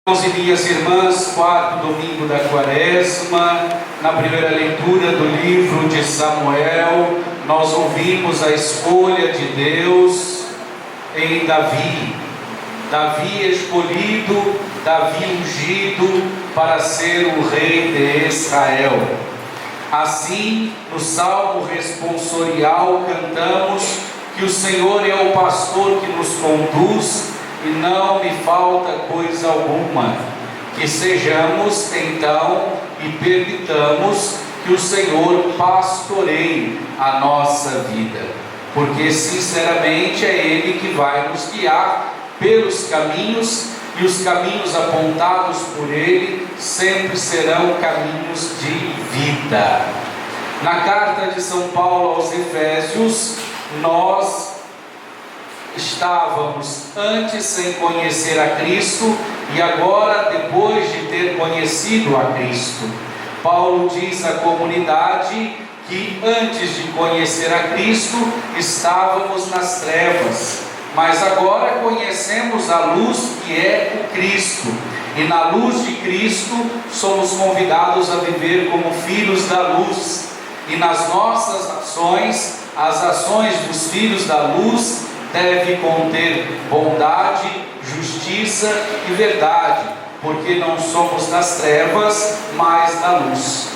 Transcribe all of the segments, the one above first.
Irmãos e minhas irmãs, quarto domingo da Quaresma, na primeira leitura do livro de Samuel, nós ouvimos a escolha de Deus em Davi. Davi escolhido, Davi ungido para ser o rei de Israel. Assim, no Salmo responsorial, cantamos que o Senhor é o pastor que nos conduz e não me falta coisa alguma. Que sejamos então e permitamos que o Senhor pastoreie a nossa vida, porque sinceramente é Ele que vai nos guiar pelos caminhos, e os caminhos apontados por Ele sempre serão caminhos de vida. Na carta de São Paulo aos Efésios, nós estávamos antes sem conhecer a Cristo e agora depois de ter conhecido a Cristo. Paulo diz à comunidade que antes de conhecer a Cristo estávamos nas trevas, mas agora conhecemos a luz que é o Cristo, e na luz de Cristo somos convidados a viver como filhos da luz, e nas nossas ações, as ações dos filhos da luz deve conter bondade, justiça e verdade, porque não somos das trevas, mas da luz.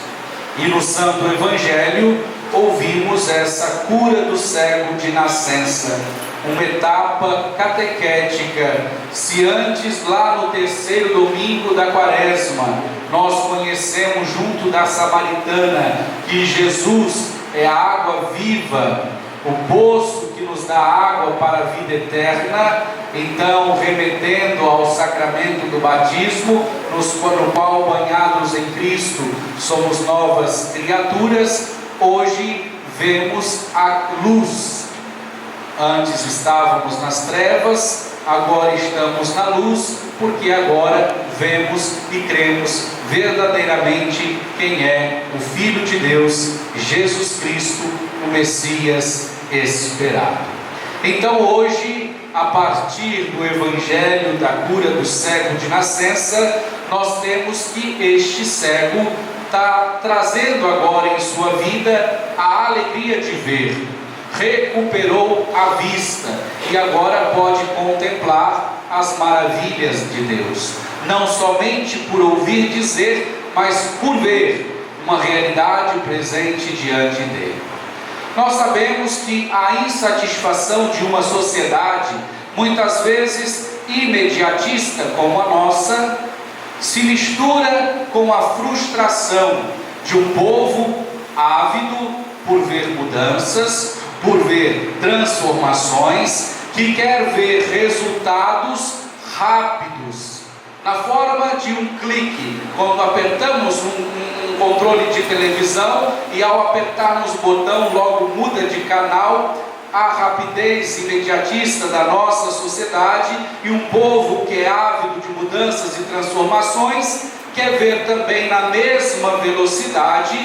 E no Santo Evangelho ouvimos essa cura do cego de nascença, uma etapa catequética. Se antes, lá no terceiro domingo da Quaresma, nós conhecemos junto da Samaritana que Jesus é a água viva, o poço que nos dá água para a vida eterna, então, remetendo ao sacramento do batismo, no qual, banhados em Cristo, somos novas criaturas, hoje vemos a luz. Antes estávamos nas trevas, agora estamos na luz, porque agora vemos e cremos verdadeiramente quem é o Filho de Deus, Jesus Cristo, o Messias esperado. Então hoje, a partir do Evangelho da cura do cego de nascença, nós temos que este cego está trazendo agora em sua vida a alegria de ver, recuperou a vista e agora pode contemplar as maravilhas de Deus, não somente por ouvir dizer, mas por ver uma realidade presente diante dele. Nós sabemos que a insatisfação de uma sociedade, muitas vezes imediatista como a nossa, se mistura com a frustração de um povo ávido por ver mudanças, por ver transformações, que quer ver resultados rápidos, na forma de um clique. Quando apertamos um controle de televisão e ao apertarmos o botão logo muda de canal, a rapidez imediatista da nossa sociedade, e um povo que é ávido de mudanças e transformações quer ver também na mesma velocidade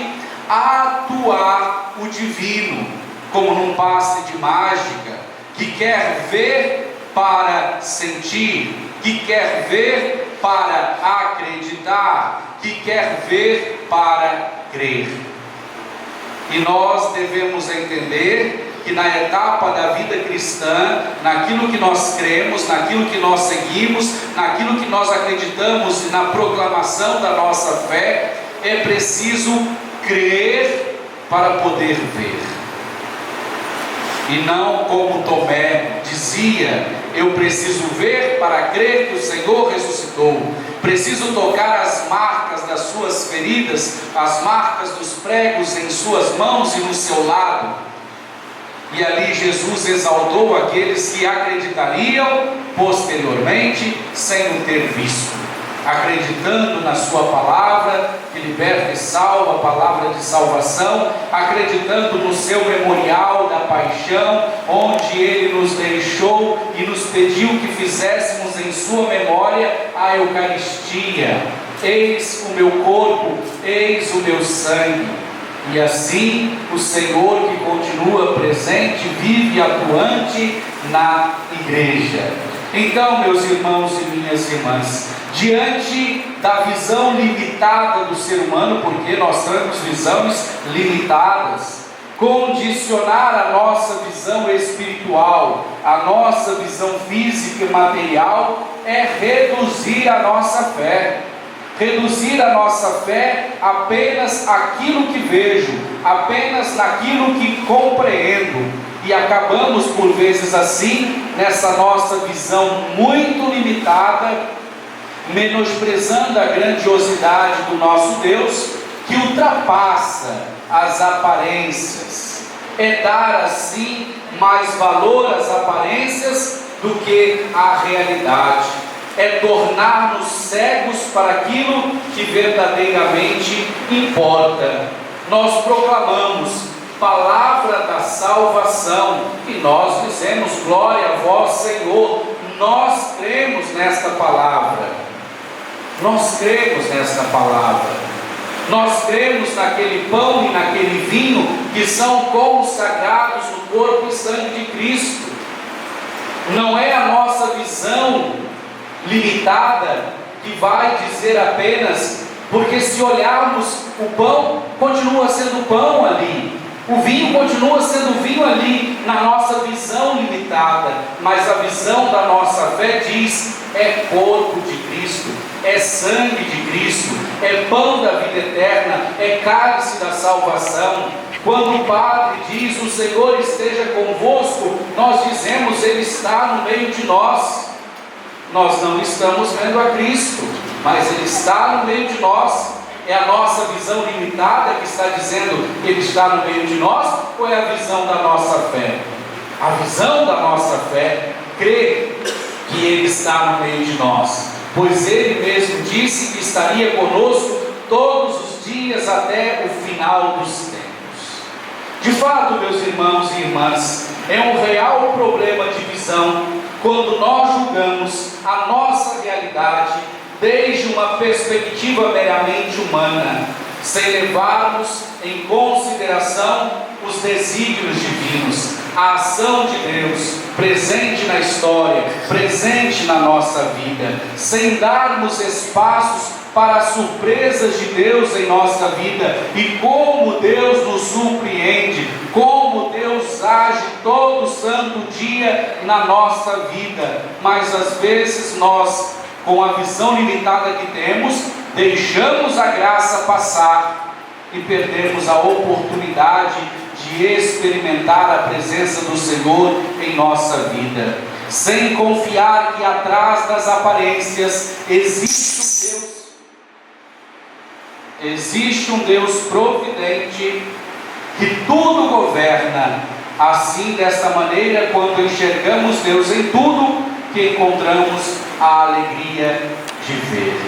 atuar o divino, como num passe de mágica, que quer ver para sentir, que quer ver para acreditar, que quer ver para crer. E nós devemos entender que na etapa da vida cristã, naquilo que nós cremos, naquilo que nós seguimos, naquilo que nós acreditamos e na proclamação da nossa fé, é preciso crer para poder ver. E não como Tomé dizia: eu preciso ver para crer que o Senhor ressuscitou, preciso tocar as marcas das suas feridas, as marcas dos pregos em suas mãos e no seu lado. E ali Jesus exaltou aqueles que acreditariam posteriormente sem o ter visto, acreditando na sua palavra que liberta e salva, a palavra de salvação, acreditando no seu memorial da paixão, onde ele nos deixou e nos pediu que fizéssemos em sua memória a Eucaristia. Eis o meu corpo, eis o meu sangue. E assim o Senhor, que continua presente, vive e atuante na igreja. Então, meus irmãos e minhas irmãs, diante da visão limitada do ser humano, porque nós temos visões limitadas. Condicionar a nossa visão espiritual, a nossa visão física e material, é reduzir a nossa fé. Reduzir a nossa fé apenas àquilo que vejo, apenas naquilo que compreendo. E acabamos por vezes assim, nessa nossa visão muito limitada, menosprezando a grandiosidade do nosso Deus, que ultrapassa as aparências. É dar assim mais valor às aparências do que à realidade. É tornar-nos cegos para aquilo que verdadeiramente importa. Nós proclamamos palavra da salvação e nós dizemos: glória a vós, Senhor. Nós cremos nesta palavra. Nós cremos nesta palavra. Nós cremos naquele pão e naquele vinho que são consagrados no corpo e sangue de Cristo. Não é a nossa visão limitada que vai dizer apenas, porque se olharmos, o pão continua sendo pão ali, o vinho continua sendo vinho ali, na nossa visão limitada, mas a visão da nossa fé diz: é corpo de Cristo, é sangue de Cristo, é pão da vida eterna, é cálice da salvação. Quando o Padre diz: o Senhor esteja convosco, nós dizemos: Ele está no meio de nós. Nós não estamos vendo a Cristo, mas Ele está no meio de nós. É a nossa visão limitada que está dizendo que Ele está no meio de nós, ou é a visão da nossa fé? A visão da nossa fé crê que Ele está no meio de nós, pois Ele mesmo disse que estaria conosco todos os dias até o final dos tempos. De fato, meus irmãos e irmãs, é um real problema de visão quando nós julgamos a nossa realidade desde uma perspectiva meramente humana, sem levarmos em consideração os desígnios divinos, a ação de Deus presente na história, presente na nossa vida, sem darmos espaços para as surpresas de Deus em nossa vida e como Deus nos surpreende, como Deus age todo santo dia na nossa vida. Mas às vezes nós, com a visão limitada que temos, deixamos a graça passar e perdemos a oportunidade de experimentar a presença do Senhor em nossa vida, sem confiar que atrás das aparências existe um Deus providente que tudo governa. Assim, desta maneira, quando enxergamos Deus em tudo, que encontramos a alegria de ver.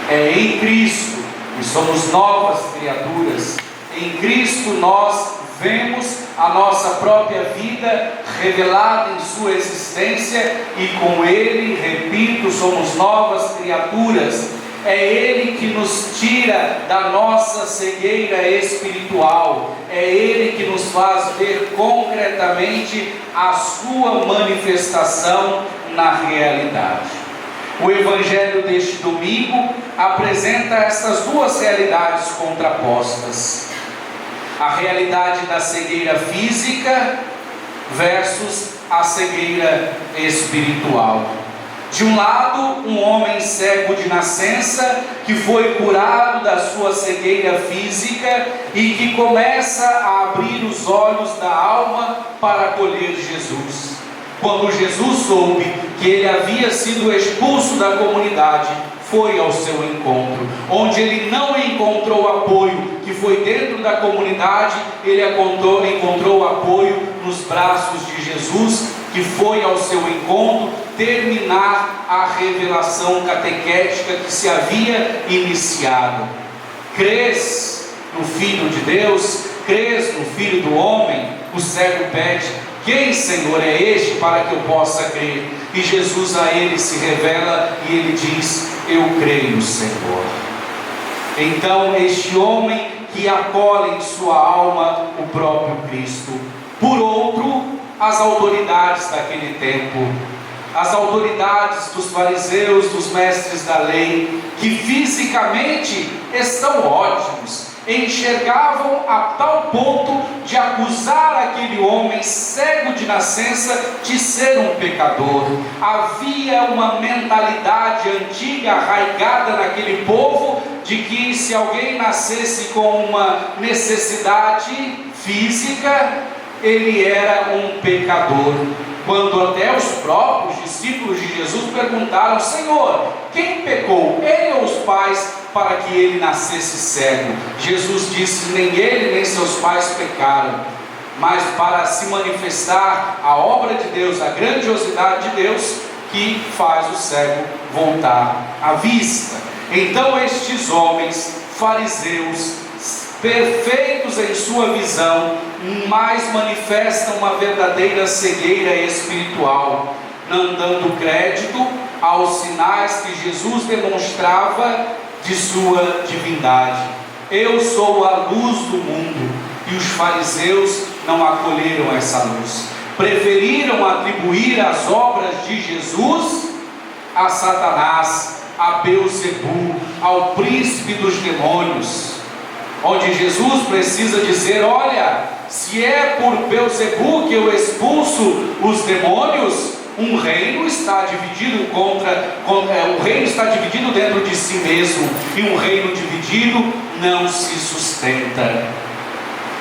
É em Cristo que somos novas criaturas. Em Cristo nós vemos a nossa própria vida revelada em sua existência e com Ele, repito, somos novas criaturas. É Ele que nos tira da nossa cegueira espiritual. É Ele que nos faz ver concretamente a sua manifestação na realidade. O Evangelho deste domingo apresenta essas duas realidades contrapostas: a realidade da cegueira física versus a cegueira espiritual. De um lado, um homem cego de nascença que foi curado da sua cegueira física e que começa a abrir os olhos da alma para acolher Jesus. Quando Jesus soube que ele havia sido expulso da comunidade, foi ao seu encontro. Onde ele não encontrou apoio, que foi dentro da comunidade, ele encontrou apoio nos braços de Jesus, que foi ao seu encontro terminar a revelação catequética que se havia iniciado. Crês no Filho de Deus? Crês no Filho do Homem? O cego pede: quem, Senhor, é este para que eu possa crer? E Jesus a ele se revela e ele diz: eu creio, Senhor. Então este homem que acolhe em sua alma o próprio Cristo. Por outro, as autoridades daquele tempo. as autoridades dos fariseus, dos mestres da lei, que fisicamente estão ótimos, enxergavam a tal ponto de acusar aquele homem cego de nascença de ser um pecador. Havia uma mentalidade antiga arraigada naquele povo de que se alguém nascesse com uma necessidade física, ele era um pecador. Quando até os próprios discípulos de Jesus perguntaram: Senhor, quem pecou, ele ou os pais, para que ele nascesse cego? Jesus disse: nem ele nem seus pais pecaram, mas para se manifestar a obra de Deus, a grandiosidade de Deus, que faz o cego voltar à vista. Então estes homens fariseus, perfeitos em sua visão, mas manifestam uma verdadeira cegueira espiritual, não dando crédito aos sinais que Jesus demonstrava de sua divindade. Eu sou a luz do mundo, e os fariseus não acolheram essa luz, preferiram atribuir as obras de Jesus a Satanás, a Beelzebu, ao príncipe dos demônios, onde Jesus precisa dizer: olha, se é por Beelzebu que eu expulso os demônios, um reino está dividido o reino está dividido dentro de si mesmo, e um reino dividido não se sustenta.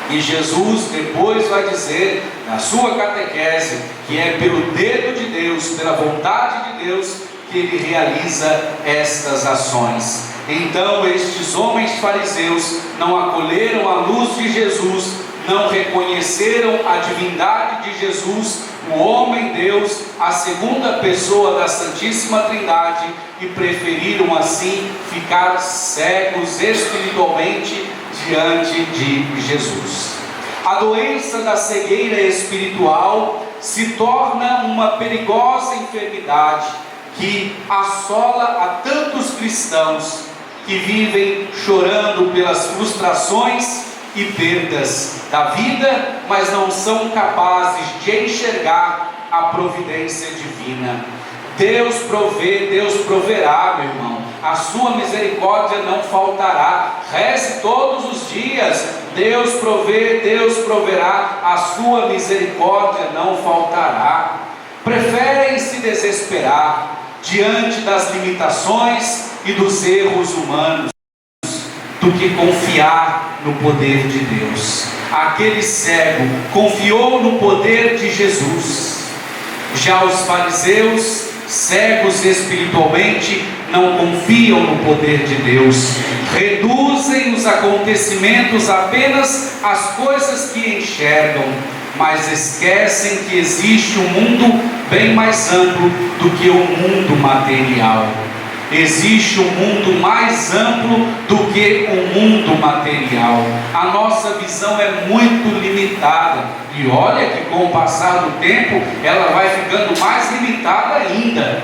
E Jesus depois vai dizer na sua catequese que é pelo dedo de Deus, pela vontade de Deus, que ele realiza estas ações. Então estes homens fariseus não acolheram a luz de Jesus, não reconheceram a divindade de Jesus, o homem Deus, a segunda pessoa da Santíssima Trindade, e preferiram assim ficar cegos espiritualmente diante de Jesus. A doença da cegueira espiritual se torna uma perigosa enfermidade que assola a tantos cristãos que vivem chorando pelas frustrações e perdas da vida, mas não são capazes de enxergar a providência divina. Deus provê, Deus proverá, meu irmão. A sua misericórdia não faltará. Reze todos os dias. Deus provê, Deus proverá. A sua misericórdia não faltará. Preferem se desesperar diante das limitações e dos erros humanos do que confiar no poder de Deus. Aquele cego confiou no poder de Jesus. Já os fariseus, cegos espiritualmente, não confiam no poder de Deus, reduzem os acontecimentos apenas às coisas que enxergam, mas esquecem que existe um mundo bem mais amplo do que o mundo material. Existe um mundo mais amplo do que o mundo material. A nossa visão é muito limitada, e olha que com o passar do tempo ela vai ficando mais limitada ainda.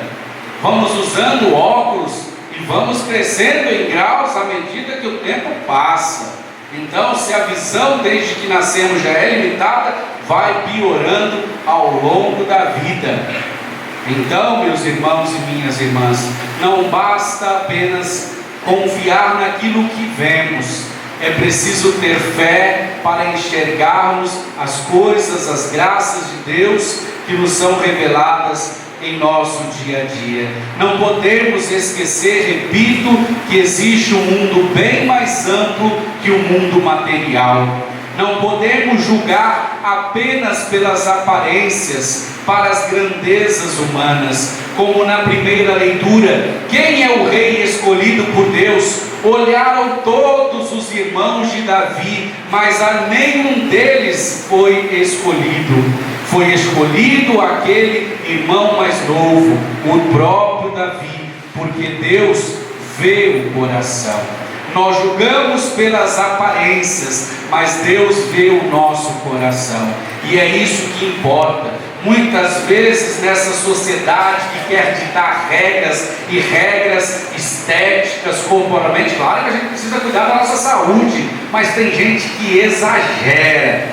Vamos usando óculos e vamos crescendo em graus à medida que o tempo passa. Então, se a visão desde que nascemos já é limitada, vai piorando ao longo da vida. Então, meus irmãos e minhas irmãs, não basta apenas confiar naquilo que vemos, é preciso ter fé para enxergarmos as coisas, as graças de Deus que nos são reveladas em nosso dia a dia. Não podemos esquecer, repito, que existe um mundo bem mais amplo que o mundo material. Não podemos julgar apenas pelas aparências, para as grandezas humanas, como na primeira leitura. Quem é o rei escolhido por Deus? Olharam todos os irmãos de Davi, mas a nenhum deles foi escolhido. Foi escolhido aquele irmão mais novo, o próprio Davi, porque Deus vê o coração. Nós julgamos pelas aparências, mas Deus vê o nosso coração, e é isso que importa. Muitas vezes nessa sociedade que quer ditar regras estéticas, corporalmente, claro que a gente precisa cuidar da nossa saúde, mas tem gente que exagera.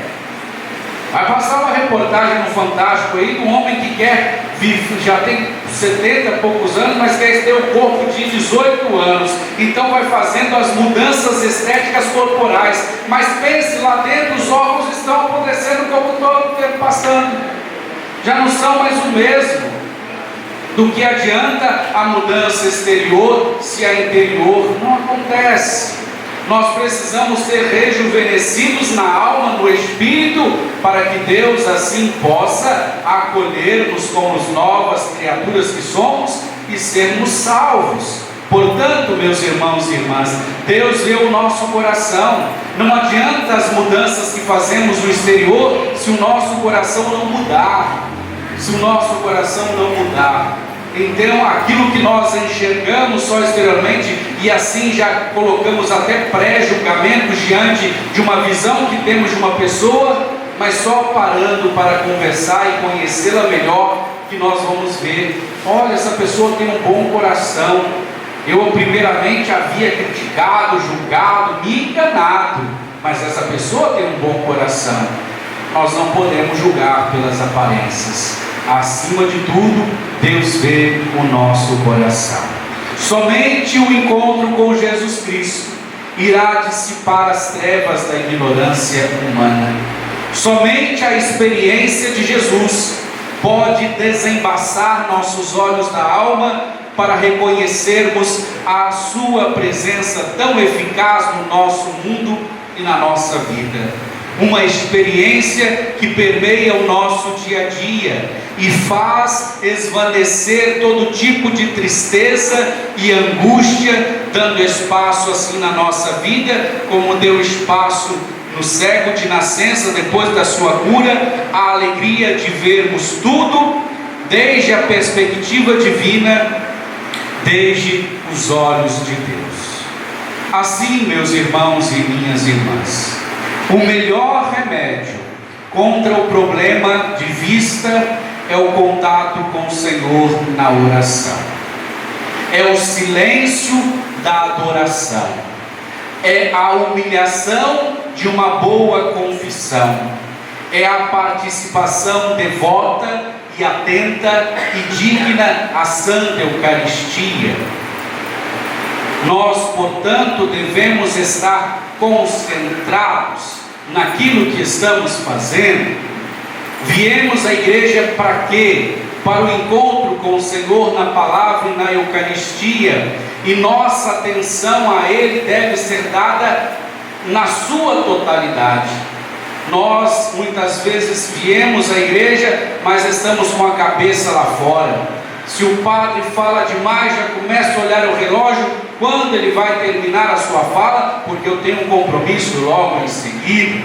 Vai passar uma reportagem no Fantástico aí de um homem que quer viver, já tem 70 e poucos anos, mas quer ter o corpo de 18 anos. Então vai fazendo as mudanças estéticas corporais. Mas pense, lá dentro os órgãos estão apodrecendo como todo o tempo passando. Já não são mais o mesmo. Do que adianta a mudança exterior se a interior não acontece? Nós precisamos ser rejuvenescidos na alma, no espírito, para que Deus assim possa acolher-nos como as novas criaturas que somos e sermos salvos. Portanto, meus irmãos e irmãs, Deus vê o nosso coração. Não adianta as mudanças que fazemos no exterior se o nosso coração não mudar. Se o nosso coração não mudar. Então, aquilo que nós enxergamos só exteriormente, e assim já colocamos até pré-julgamentos diante de uma visão que temos de uma pessoa, mas só parando para conversar e conhecê-la melhor, que nós vamos ver: olha, essa pessoa tem um bom coração. Eu primeiramente havia criticado, julgado, me enganado, mas essa pessoa tem um bom coração. Nós não podemos julgar pelas aparências. Acima de tudo, Deus vê o nosso coração. Somente o encontro com Jesus Cristo irá dissipar as trevas da ignorância humana. Somente a experiência de Jesus pode desembaçar nossos olhos da alma para reconhecermos a sua presença tão eficaz no nosso mundo e na nossa vida. Uma experiência que permeia o nosso dia a dia e faz esvanecer todo tipo de tristeza e angústia, dando espaço assim na nossa vida, como deu espaço no cego de nascença depois da sua cura, a alegria de vermos tudo desde a perspectiva divina, desde os olhos de Deus. Assim, meus irmãos e minhas irmãs, o melhor remédio contra o problema de vista é o contato com o Senhor na oração. É o silêncio da adoração. É a humilhação de uma boa confissão. É a participação devota e atenta e digna à Santa Eucaristia. Nós, portanto, devemos estar concentrados naquilo que estamos fazendo. Viemos à igreja para quê? Para o encontro com o Senhor na palavra e na Eucaristia, e nossa atenção a Ele deve ser dada na sua totalidade. Nós muitas vezes viemos à igreja, mas estamos com a cabeça lá fora. Se o padre fala demais, já começa a olhar o relógio, quando ele vai terminar a sua fala, porque eu tenho um compromisso logo em seguida.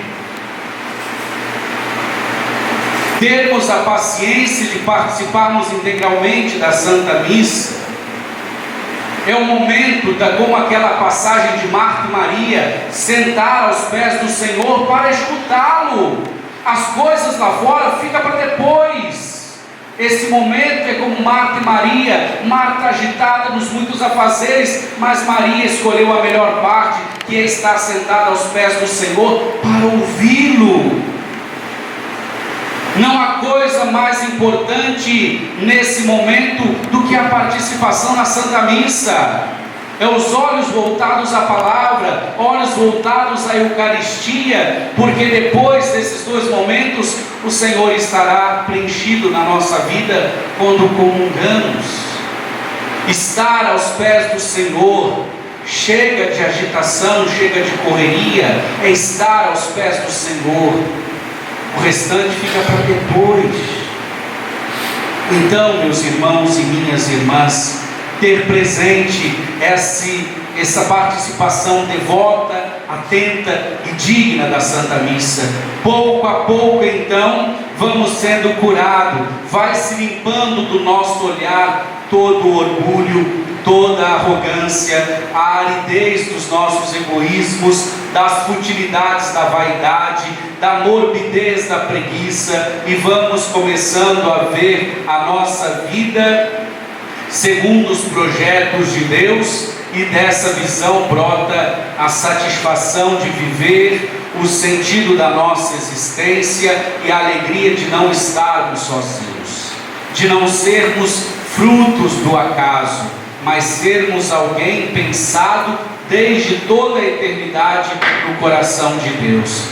Termos a paciência de participarmos integralmente da Santa Missa. É o momento, como aquela passagem de Marta e Maria, sentar aos pés do Senhor para escutá-lo. As coisas lá fora fica para depois. Esse momento é como Marta e Maria, Marta agitada nos muitos afazeres, mas Maria escolheu a melhor parte, que é estar sentada aos pés do Senhor para ouvi-lo. Não há coisa mais importante nesse momento do que a participação na Santa Missa. É os olhos voltados à palavra, olhos voltados à Eucaristia, porque depois desses dois momentos, o Senhor estará preenchido na nossa vida quando comungamos. Estar aos pés do Senhor, chega de agitação, chega de correria, é estar aos pés do Senhor. O restante fica para depois. Então, meus irmãos e minhas irmãs, ter presente essa participação devota, atenta e digna da Santa Missa. Pouco a pouco, então, vamos sendo curados, vai se limpando do nosso olhar todo o orgulho, toda a arrogância, a aridez dos nossos egoísmos, das futilidades da vaidade, da morbidez da preguiça, e vamos começando a ver a nossa vida segundo os projetos de Deus, e dessa visão brota a satisfação de viver o sentido da nossa existência e a alegria de não estarmos sozinhos, de não sermos frutos do acaso, mas sermos alguém pensado desde toda a eternidade no coração de Deus.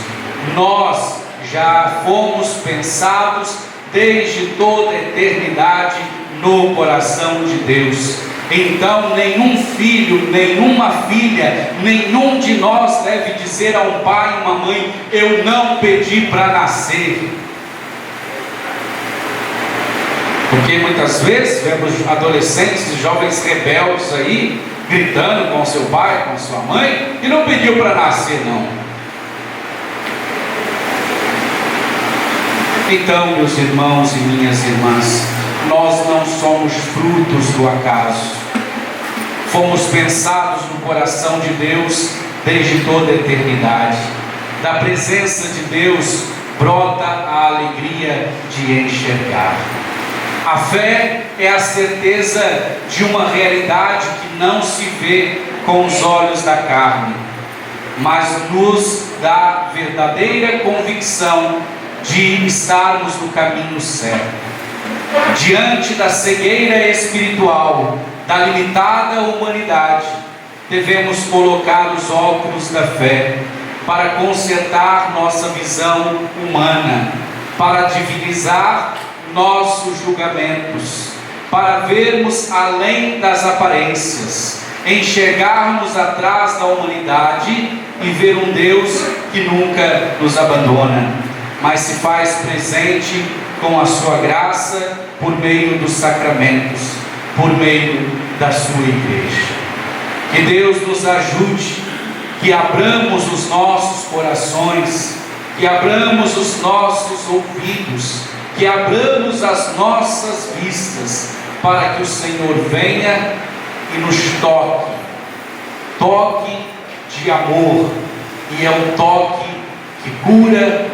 Nós já fomos pensados desde toda a eternidade no coração de Deus. Então nenhum filho, nenhuma filha, nenhum de nós deve dizer a um pai e uma mãe: eu não pedi para nascer. Porque muitas vezes vemos adolescentes e jovens rebeldes aí, gritando com seu pai, com sua mãe, e não pediu para nascer não. Então, meus irmãos e minhas irmãs, nós não somos frutos do acaso. Fomos pensados no coração de Deus desde toda a eternidade. Da presença de Deus brota a alegria de enxergar. A fé é a certeza de uma realidade que não se vê com os olhos da carne, mas nos dá verdadeira convicção de estarmos no caminho certo. Diante da cegueira espiritual da limitada humanidade, devemos colocar os óculos da fé para consertar nossa visão humana, para divinizar nossos julgamentos, para vermos além das aparências, enxergarmos atrás da humanidade e ver um Deus que nunca nos abandona, mas se faz presente com a sua graça por meio dos sacramentos, por meio da sua igreja. Que Deus nos ajude, que abramos os nossos corações, que abramos os nossos ouvidos, que abramos as nossas vistas, para que o Senhor venha e nos toque de amor, e é um toque que cura,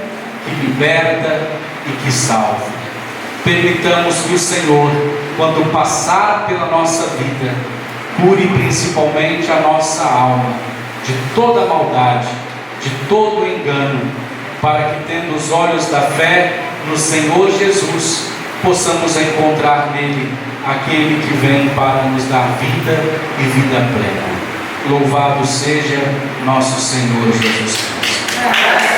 que liberta e que salva. Permitamos que o Senhor, quando passar pela nossa vida, cure principalmente a nossa alma de toda maldade, de todo engano, para que, tendo os olhos da fé no Senhor Jesus, possamos encontrar nele aquele que vem para nos dar vida e vida plena. Louvado seja nosso Senhor Jesus Cristo.